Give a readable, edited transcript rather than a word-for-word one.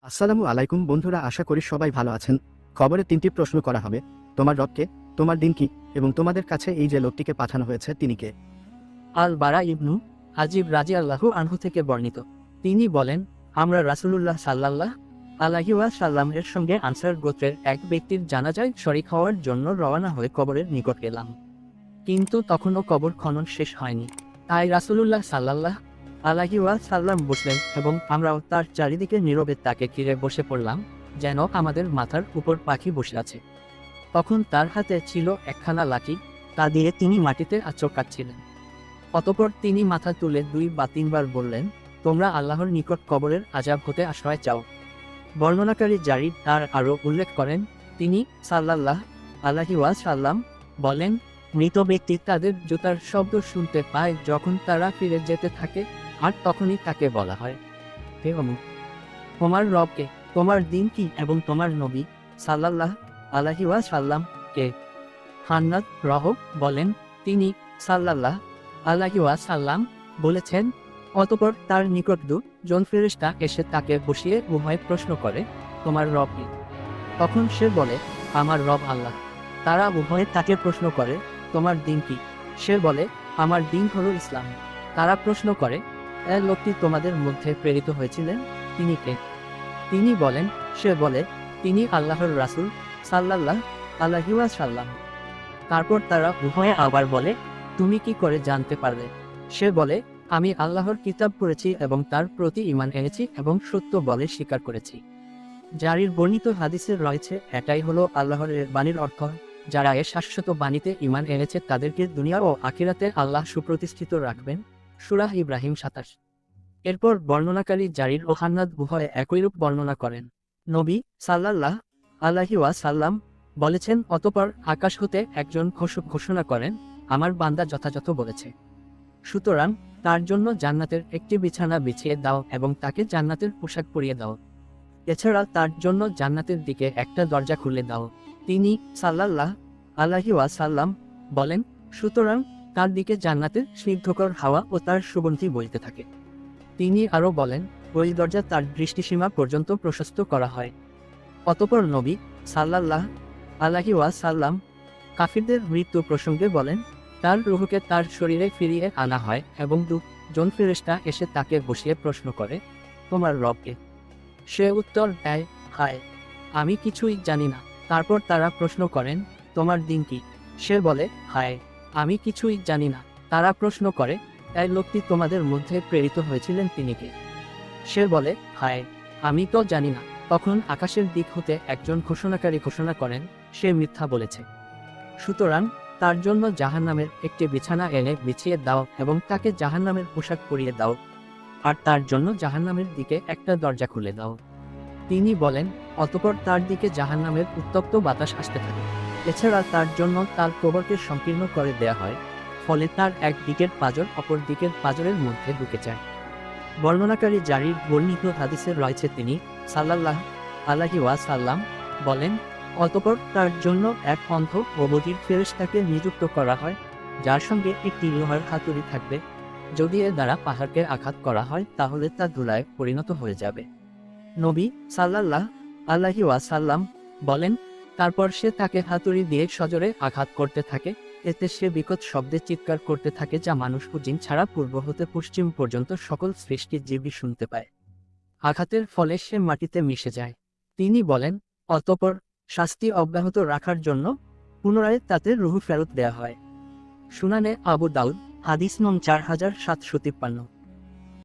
আসসালামু আলাইকুম বন্ধুরা, আশা করি সবাই ভালো আছেন। খবরে 3টি প্রশ্ন করা হবে। তোমার রবকে, তোমার দিন কি, এবং তোমাদের কাছে এই যে লোকটিকে পাঠানো হয়েছে তিনি কে? আল বারা ইবনু আজিব রাদিয়াল্লাহু আনহু থেকে বর্ণিত। তিনি বলেন, আমরা রাসূলুল্লাহ সাল্লাল্লাহু আলাইহি ওয়াসাল্লাম এর সঙ্গে আনসার গোত্রের এক ব্যক্তির জানাজায় শরীক হওয়ার জন্য রওনা হয়ে কবরের নিকট গেলাম। কিন্তু তখনও কবর খনন শেষ হয়নি। তাই রাসূলুল্লাহ সাল্লাল্লাহু আলাইহি ওয়াসাল্লাম বসলেন এবং আমরাও তার চারিদিকে নীরবে তাকে ঘিরে বসে পড়লাম, যেন আমাদের মাথার উপর পাখি বসে আছে। তখন তার হাতে ছিল একখানা লাঠি, তা দিয়ে তিনি মাটিতে আঁচড় কাটছিলেন। অতঃপর তিনি মাথা তুলে 2 বা 3 বার বললেন, তোমরা আল্লাহর নিকট কবরের আযাব হতে আশ্রয় চাও। বর্ণনাকারী জারির তার আরও উল্লেখ করেন, তিনি সাল্লাল্লাহু আলাইহি ওয়াসাল্লাম বলেন, মৃত ব্যক্তি তাদের জুতার শব্দ শুনতে পায় যখন তারা ফিরে যেতে থাকে, আর তখনই তাকে বলা হয়, হে অমুক, তোমার রবকে, তোমার দিন কি এবং তোমার নবী সাল্লাল্লাহু আলাইহি ওয়াসাল্লাম কে? হান্নাদ রহব বলেন, তিনি সাল্লাল্লাহু আলাইহি ওয়াসাল্লাম বলেছেন। অতঃপর তার নিকট 2 জন ফেরেশতা এসে তাকে বসিয়ে উভয় প্রশ্ন করে, তোমার রব কে? তখন সে বলে, আমার রব আল্লাহ। তারা উভয়ে তাকে প্রশ্ন করে, তোমার দিন কি? সে বলে, আমার দিন হলো ইসলাম। তারা প্রশ্ন করে, এই লোকটি তোমাদের মধ্যে প্রেরিত হয়েছিলেন, তিনি কে? তিনি বলেন, সে বলে, তিনি আল্লাহর রাসূল সাল্লাল্লাহু আলাইহি ওয়াসাল্লাম। তারপর তারা উভয়ে আবার বলে, তুমি কি করে জানতে পারলে? সে বলে, আমি আল্লাহর কিতাব পড়েছি এবং তার প্রতি ঈমান এনেছি এবং সত্য বলে স্বীকার করেছি। জারির বর্ণিত হাদিসের রয়েছে, এটাই হলো আল্লাহর বাণীর অর্থ, যারা এ শাশ্বত বাণীতে ঈমান এনেছে তাদেরকে দুনিয়া ও আখিরাতে আল্লাহ সুপ্রতিষ্ঠিত রাখবেন। সূরা ইব্রাহিম 27। এরপর বর্ণনাকারী জারির ও হান্নাদ উভয়ে একইরূপ বর্ণনা করেন। নবী সাল্লাল্লাহু আলাইহি ওয়াসাল্লাম বলেছেন, অতঃপর আকাশ হতে একজন ঘোষণা করেন, আমার বান্দা যথাযথ বলেছে, সুতরাং তার জন্য জান্নাতের একটি বিছানা বিছিয়ে দাও এবং তাকে জান্নাতের পোশাক পরিয়ে দাও। এছাড়া তার জন্য জান্নাতের দিকে একটা দরজা খুলে দাও। তিনি সাল্লাল্লাহু আলাইহি ওয়াসাল্লাম বলেন, সুতরাং তার দিকে জান্নাতের স্নিগ্ধকর হাওয়া ও তার সুগন্ধি বইতে থাকে। তিনি আরও বলেন, ওই দরজা তার দৃষ্টিসীমা পর্যন্ত প্রশস্ত করা হয়। অতঃপর নবী সাল্লাল্লাহু আলাইহি ওয়াসাল্লাম কাফিরদের মৃত্যু প্রসঙ্গে বলেন, তার রূহকে তার শরীরে ফিরিয়ে আনা হয় এবং 2 জন ফেরেশতা এসে তাকে বসিয়ে প্রশ্ন করে, তোমার রবকে? সে উত্তর দেয়, হায়, আমি কিছুই জানি না। তারপর তারা প্রশ্ন করেন, তোমার দিন কি? সে বলে, হায়, আমি কিছুই জানি না। তারা প্রশ্ন করে, এই লোকটি তোমাদের মধ্যে প্রেরিত হয়েছিলেন তিনি কে? সে বলে, হায়, আমি তো জানি না। তখন আকাশের দিক হতে একজন ঘোষণাকারী ঘোষণা করেন, সে মিথ্যা বলেছে। সুতরাং তার জন্য জাহান্নামের একটি বিছানা এনে বিছিয়ে দাও এবং তাকে জাহান্নামের পোশাক পরিয়ে দাও, আর তার জন্য জাহান্নামের দিকে একটা দরজা খুলে দাও। তিনি বলেন, অতঃপর তার দিকে জাহান্নামের উত্তপ্ত বাতাস আসতে থাকে। এছাড়া তার জন্য তার কবরকে সংকীর্ণ করে দেয়া হয়, ফলে তার এক দিকের পাঁজর অপর দিকের পাঁজরের মধ্যে ঢুকে যায়। বর্ণনাকারী জারির বর্ণিত হাদিসের রয়েছে, তিনি সাল্লাল্লাহু আলাইহি ওয়াসাল্লাম বলেন, অতঃপর তার জন্য এক অন্ধ ও বধির ফেরেশতাকে নিযুক্ত করা হয়, যার সঙ্গে একটি লোহার হাতুড়ি থাকবে। যদি এর দ্বারা পাহাড়কে আঘাত করা হয় তাহলে তা ধুলায় পরিণত হয়ে যাবে। নবী সাল্লাল্লাহু আলাইহি ওয়াসাল্লাম বলেন, তারপর সে তাকে হাতুড়ি দিয়ে সজোরে আঘাত করতে থাকে। এতে সে বিকট শব্দে চিৎকার করতে থাকে, যা মানুষ ও জিন ছাড়া পূর্ব হতে পশ্চিম পর্যন্ত সকল সৃষ্টি জীবই শুনতে পায়। আঘাতের ফলে সে মাটিতে মিশে যায়। তিনি বলেন, অতঃপর শাস্তি অব্যাহত রাখার জন্য পুনরায় তাতে রূহ ফেরত দেয়া হয়। সুনানে আবু দাউদ, হাদিস নং 4753।